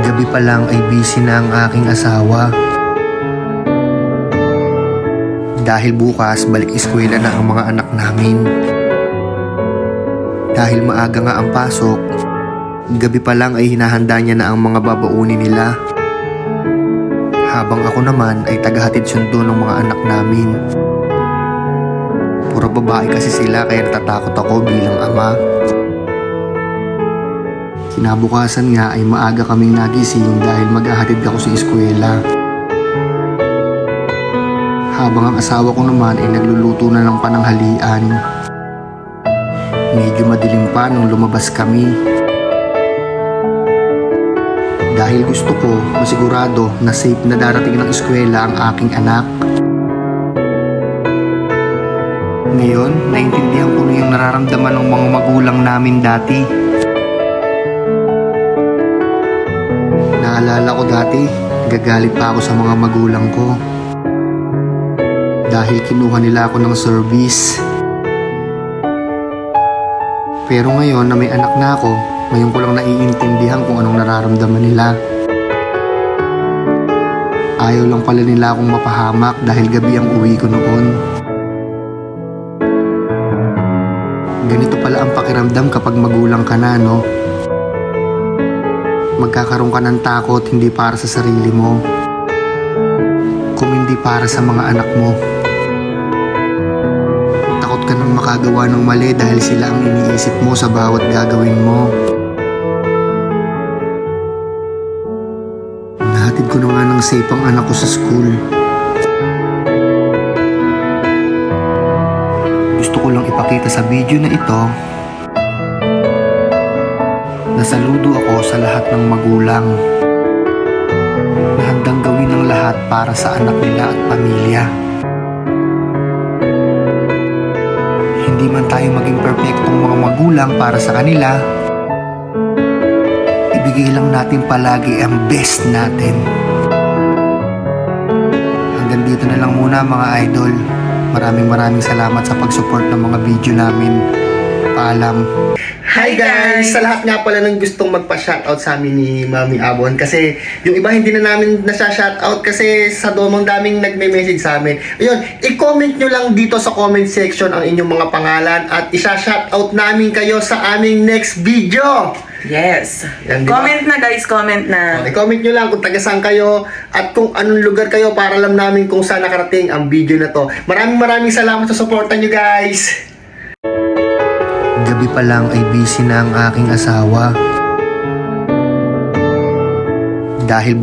Gabi pa lang ay busy na ang aking asawa. Dahil bukas balik eskwela na ang mga anak namin. Dahil maaga nga ang pasok, gabi pa lang ay hinahanda niya na ang mga babaunin nila. Habang ako naman ay tagahatid sundo ng mga anak namin. Puro babae kasi sila kaya natatakot ako bilang ama. Kinabukasan nga ay maaga kaming nagising dahil maghahatid ako sa eskwela. Habang ang asawa ko naman ay nagluluto na ng pananghalian. Medyo madilim pa nung lumabas kami. Dahil gusto ko masigurado na safe na darating ng eskwela ang aking anak. Ngayon, naintindihan ko na yung nararamdaman ng mga magulang namin dati. Naalala ko dati, gagalit pa ako sa mga magulang ko. Dahil kinuha nila ako ng service. Pero ngayon na may anak na ako, ngayon ko lang naiintindihan kung anong nararamdaman nila. Ayaw lang pala nila akong mapahamak dahil gabi ang uwi ko noon. Ganito pala ang pakiramdam kapag magulang ka na, no? Magkakaroon ka ng takot hindi para sa sarili mo, kung hindi para sa mga anak mo. Takot ka nang makagawa ng mali dahil sila ang iniisip mo sa bawat gagawin mo. Nahatid ko na nga ng safe ang anak ko sa school. Gusto ko lang ipakita sa video na ito na saludo ako sa lahat ng magulang na handang gawin ang lahat para sa anak nila at pamilya. Hindi man tayo maging perfectong mga magulang para sa kanila, ibigay lang natin palagi ang best natin. Hanggang dito na lang muna mga idol. Maraming salamat sa pag-support ng mga video namin. Paalam. Hi guys! Sa lahat nga pala ng gustong magpa-shoutout sa amin ni Mami Abon, kasi yung iba hindi na namin nasa-shoutout kasi sa domang daming nagme-message sa amin. Ayun, i-comment nyo lang dito sa comment section ang inyong mga pangalan at isa-shoutout namin kayo sa aming next video. Yes. Yan, diba? Comment na guys, comment na. I-comment nyo lang kung taga saan kayo at kung anong lugar kayo para alam namin kung saan nakarating ang video na to. Maraming salamat sa suporta nyo guys! Gabi pa lang ay busy na ang aking asawa. Dahil